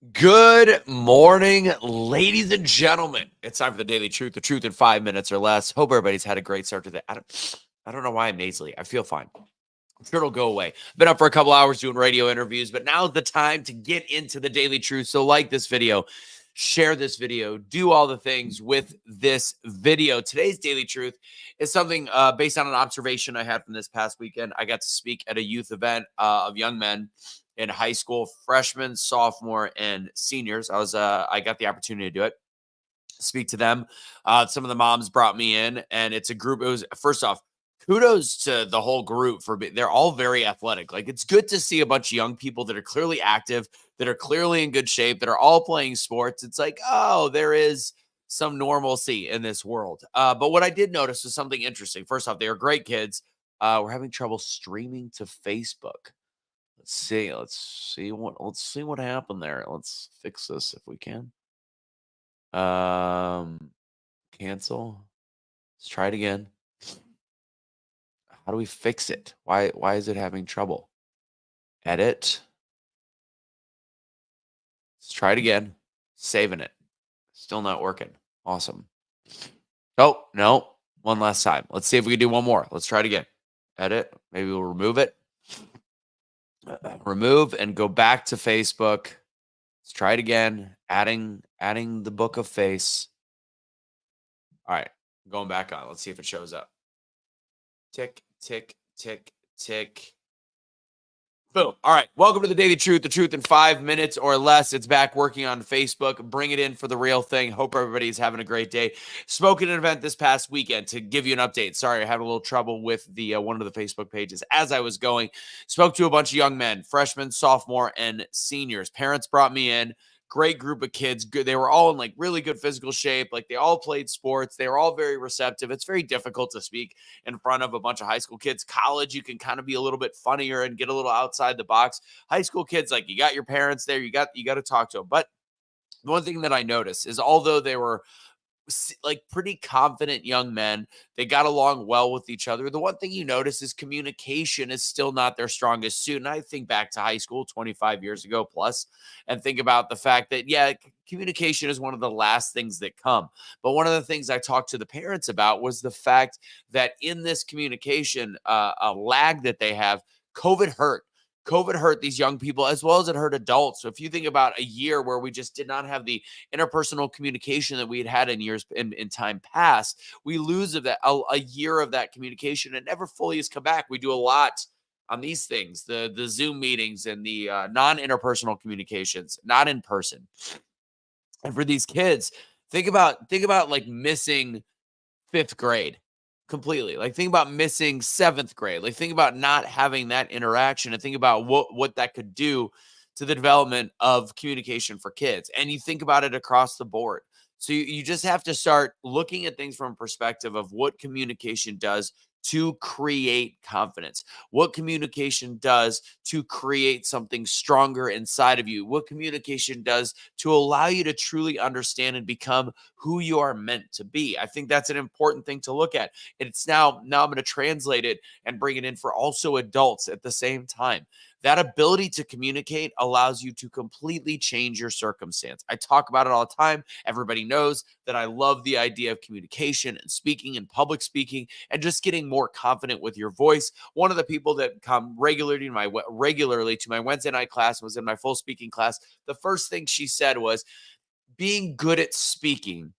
Good morning, ladies and gentlemen. It's time for the Daily the truth in 5 minutes or less. Hope everybody's had a great start to the I don't know why I'm nasally. I feel fine. I'm sure it'll go away. Been up for a couple hours doing radio interviews, but now's the time to get into the Daily Truth. So like this video, share this video, do all the things with this video. Today's Daily Truth is something based on an observation I had from this past weekend. I got to speak at a youth event of young men in high school, freshmen, sophomore, and seniors. I got the opportunity to do it, speak to them. Some of the moms brought me in, and it's a group. It was, first off, kudos to the whole group they're all very athletic. Like, it's good to see a bunch of young people that are clearly active, that are clearly in good shape, that are all playing sports. It's like, oh, there is some normalcy in this world. But what I did notice was something interesting. First off, they are great kids. We're having trouble streaming to Facebook. Let's see what happened there. Let's fix this if we can. Cancel. Let's try it again. How do we fix it? Why is it having trouble? Edit. Let's try it again. Saving it. Still not working. Awesome. Oh, no. One last time. Let's see if we can do one more. Let's try it again. Edit. Maybe we'll remove it. Remove and go back to Facebook. Let's try it again. Adding the book of face. All right. Going back on. Let's see if it shows up. Tick, tick, tick, tick. Boom. All right. Welcome to the Daily Truth, the truth in 5 minutes or less. It's back working on Facebook. Bring it in for the real thing. Hope everybody's having a great day. Spoke at an event this past weekend to give you an update. Sorry, I had a little trouble with the one of the Facebook pages as I was going. Spoke to a bunch of young men, freshmen, sophomore, and seniors. Parents brought me in. Great group of kids. Good. They were all in like really good physical shape. Like, they all played sports. They were all very receptive. It's very difficult to speak in front of a bunch of high school kids. College, you can kind of be a little bit funnier and get a little outside the box. High school kids, like, you got your parents there. You got to talk to them. But one thing that I noticed is, although they were like pretty confident young men, they got along well with each other. The one thing you notice is communication is still not their strongest suit. And I think back to high school 25 years ago plus, and think about the fact that, yeah, communication is one of the last things that come. But one of the things I talked to the parents about was the fact that in this communication a lag that they have, COVID hurt. COVID hurt these young people as well as it hurt adults. So if you think about a year where we just did not have the interpersonal communication that we had in years in time past, we lose a year of that communication. It never fully has come back. We do a lot on these things, the Zoom meetings and the non-interpersonal communications, not in person. And for these kids, think about like missing 5th grade completely. Like, think about missing 7th grade. Like, think about not having that interaction, and think about what that could do to the development of communication for kids. And you think about it across the board. So you just have to start looking at things from a perspective of what communication does to create confidence, what communication does to create something stronger inside of you, what communication does to allow you to truly understand and become who you are meant to be. I think that's an important thing to look at. It's now I'm going to translate it and bring it in for also adults at the same time. That ability to communicate allows you to completely change your circumstance. I talk about it all the time. Everybody knows that I love the idea of communication and speaking and public speaking and just getting more confident with your voice. One of the people that come regularly to my Wednesday night class, was in my full speaking class. The first thing she said was, being good at speaking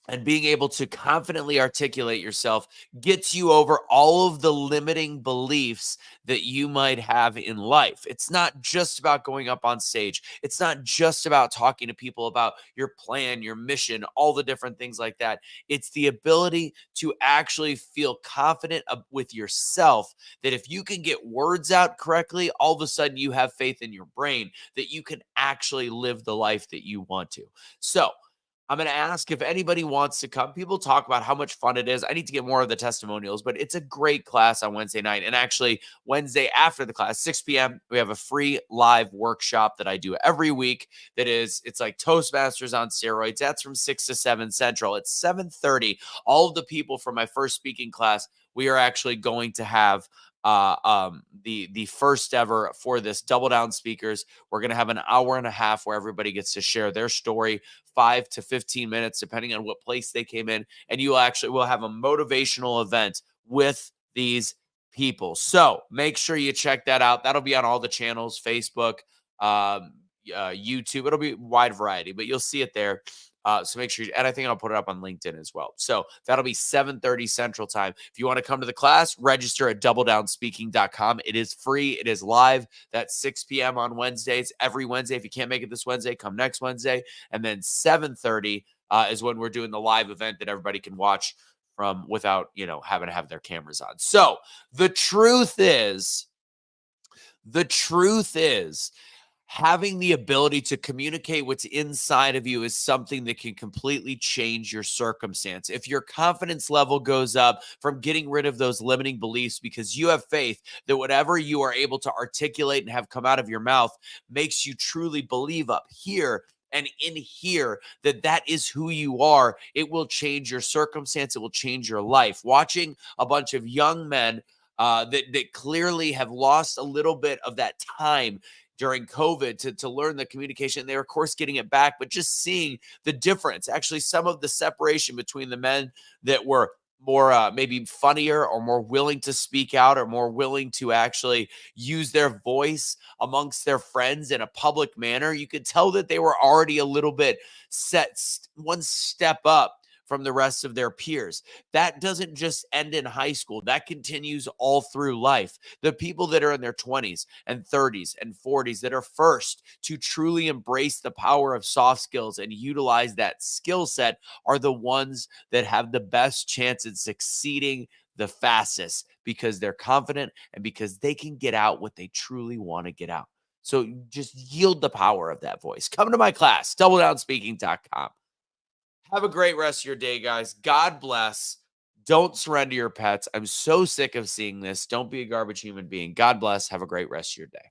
and being able to confidently articulate yourself gets you over all of the limiting beliefs that you might have in life. It's not just about going up on stage. It's not just about talking to people about your plan, your mission, all the different things like that. It's the ability to actually feel confident with yourself, that if you can get words out correctly, all of a sudden you have faith in your brain that you can actually live the life that you want to. So, I'm going to ask if anybody wants to come. People talk about how much fun it is. I need to get more of the testimonials, but it's a great class on Wednesday night. And actually, Wednesday after the class, 6 p.m., we have a free live workshop that I do every week. It's like Toastmasters on steroids. That's from 6 to 7 Central. It's 7:30. All of the people from my first speaking class, we are actually going to have the first ever for this Double Down Speakers. We're going to have an hour and a half where everybody gets to share their story, 5 to 15 minutes, depending on what place they came in. And you actually will have a motivational event with these people. So make sure you check that out. That'll be on all the channels, Facebook, YouTube. It'll be wide variety, but you'll see it there. So make sure and I think I'll put it up on LinkedIn as well. So that'll be 7:30 Central Time. If you want to come to the class, register at doubledownspeaking.com. It is free. It is live. That's 6 p.m. on Wednesdays. Every Wednesday. If you can't make it this Wednesday, come next Wednesday. And then 7:30 is when we're doing the live event that everybody can watch from without, having to have their cameras on. So the truth is, having the ability to communicate what's inside of you is something that can completely change your circumstance. If your confidence level goes up from getting rid of those limiting beliefs because you have faith that whatever you are able to articulate and have come out of your mouth makes you truly believe up here and in here that is who you are, it will change your circumstance. It will change your life. Watching a bunch of young men that clearly have lost a little bit of that time during COVID to learn the communication. They're, of course, getting it back, but just seeing the difference, actually some of the separation between the men that were more maybe funnier or more willing to speak out or more willing to actually use their voice amongst their friends in a public manner. You could tell that they were already a little bit set one step up from the rest of their peers. That doesn't just end in high school. That continues all through life. The people that are in their 20s and 30s and 40s that are first to truly embrace the power of soft skills and utilize that skill set are the ones that have the best chance at succeeding the fastest because they're confident and because they can get out what they truly want to get out. So just yield the power of that voice. Come to my class, doubledownspeaking.com. Have a great rest of your day, guys. God bless. Don't surrender your pets. I'm so sick of seeing this. Don't be a garbage human being. God bless. Have a great rest of your day.